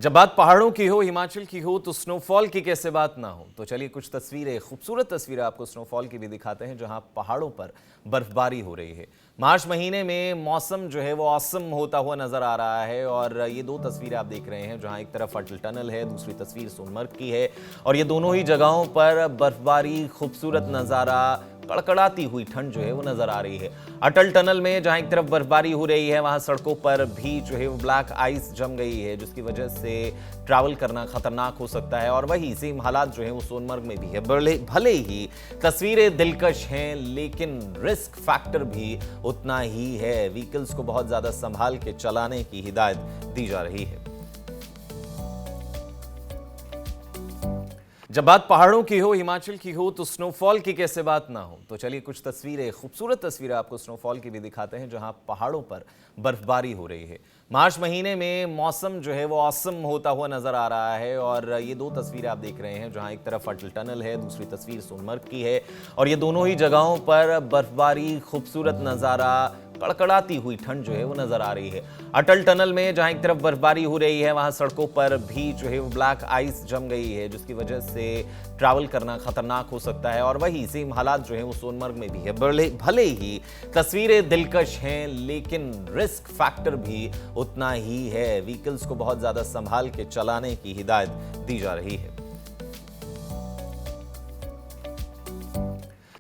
जब बात पहाड़ों की हो, हिमाचल की हो, तो स्नोफॉल की कैसे बात ना हो। तो चलिए कुछ तस्वीरें, खूबसूरत तस्वीरें आपको स्नोफॉल की भी दिखाते हैं जहां पहाड़ों पर बर्फबारी हो रही है। मार्च महीने में मौसम जो है वो औसम होता हुआ नजर आ रहा है और ये दो तस्वीरें आप देख रहे हैं जहां एक तरफ अटल टनल है, दूसरी तस्वीर सोनमर्ग की है और ये दोनों ही जगहों पर बर्फबारी, खूबसूरत नज़ारा, कड़कड़ाती हुई ठंड जो है वो नजर आ रही है। अटल टनल में जहां एक तरफ बर्फबारी हो रही है वहां सड़कों पर भी जो है वो ब्लैक आइस जम गई है, जिसकी वजह से ट्रैवल करना खतरनाक हो सकता है। और वही सेम हालात जो है वो सोनमर्ग में भी है। भले ही तस्वीरें दिलकश हैं, लेकिन रिस्क फैक्टर भी उतना ही है। व्हीकल्स को बहुत ज्यादा संभाल के चलाने की हिदायत दी जा रही है। जब बात पहाड़ों की हो, हिमाचल की हो, तो स्नोफॉल की कैसे बात ना हो। तो चलिए कुछ तस्वीरें, खूबसूरत तस्वीरें आपको स्नोफॉल की भी दिखाते हैं जहां पहाड़ों पर बर्फबारी हो रही है। मार्च महीने में मौसम जो है वो औसम होता हुआ नजर आ रहा है और ये दो तस्वीरें आप देख रहे हैं जहां एक तरफ अटल टनल है, दूसरी तस्वीर सोनमर्ग की है और ये दोनों ही जगहों पर बर्फबारी, खूबसूरत नज़ारा, कड़कड़ाती हुई ठंड जो है वो नजर आ रही है। अटल टनल में जहां एक तरफ बर्फबारी हो रही है वहां सड़कों पर भी जो है वो ब्लैक आइस जम गई है, जिसकी वजह से ट्रैवल करना खतरनाक हो सकता है। और वही सेम हालात जो है वो सोनमर्ग में भी है। भले ही तस्वीरें दिलकश हैं, लेकिन रिस्क फैक्टर भी उतना ही है। व्हीकल्स को बहुत ज्यादा संभाल के चलाने की हिदायत दी जा रही है।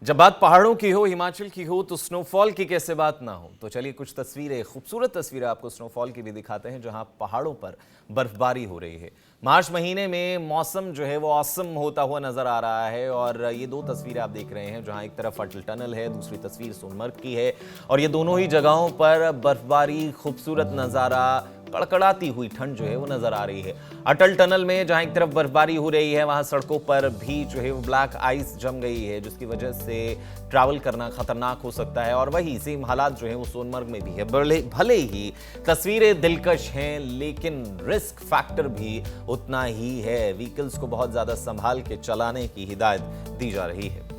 जब बात पहाड़ों की हो, हिमाचल की हो, तो स्नोफॉल की कैसे बात ना हो। तो चलिए कुछ तस्वीरें, खूबसूरत तस्वीरें आपको स्नोफॉल की भी दिखाते हैं जहां पहाड़ों पर बर्फबारी हो रही है। मार्च महीने में मौसम जो है वो औसम होता हुआ नजर आ रहा है और ये दो तस्वीरें आप देख रहे हैं जहां एक तरफ अटल टनल है, दूसरी तस्वीर सोनमर्ग की है और ये दोनों ही जगहों पर बर्फबारी, खूबसूरत नज़ारा, कड़कड़ाती हुई ठंड जो है वो नजर आ रही है। अटल टनल में जहां एक तरफ बर्फबारी हो रही है वहां सड़कों पर भी जो है वो ब्लैक आइस जम गई है, जिसकी वजह से ट्रैवल करना खतरनाक हो सकता है। और वही सेम हालात जो है वो सोनमर्ग में भी है। भले ही तस्वीरें दिलकश हैं, लेकिन रिस्क फैक्टर भी उतना ही है। व्हीकल्स को बहुत ज्यादा संभाल के चलाने की हिदायत दी जा रही है।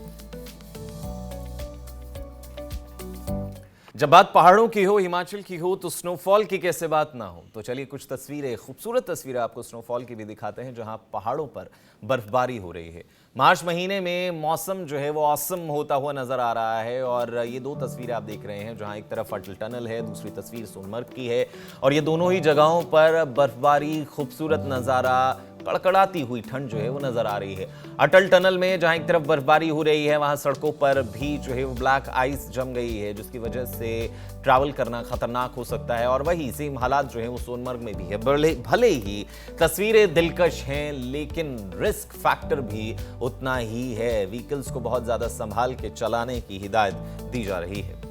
जब बात पहाड़ों की हो, हिमाचल की हो, तो स्नोफॉल की कैसे बात ना हो। तो चलिए कुछ तस्वीरें, खूबसूरत तस्वीरें आपको स्नोफॉल की भी दिखाते हैं जहां पहाड़ों पर बर्फबारी हो रही है। मार्च महीने में मौसम जो है वो औसम होता हुआ नजर आ रहा है और ये दो तस्वीरें आप देख रहे हैं जहां एक तरफ अटल टनल है, दूसरी तस्वीर सोनमर्ग की है और ये दोनों ही जगहों पर बर्फबारी, खूबसूरत नज़ारा, कड़कड़ाती हुई ठंड जो है वो नजर आ रही है। अटल टनल में जहां एक तरफ बर्फबारी हो रही है वहां सड़कों पर भी जो है वो ब्लैक आइस जम गई है, जिसकी वजह से ट्रैवल करना खतरनाक हो सकता है। और वही सेम हालात जो है वो सोनमर्ग में भी है। भले ही तस्वीरें दिलकश हैं, लेकिन रिस्क फैक्टर भी उतना ही है। व्हीकल्स को बहुत ज्यादा संभाल के चलाने की हिदायत दी जा रही है।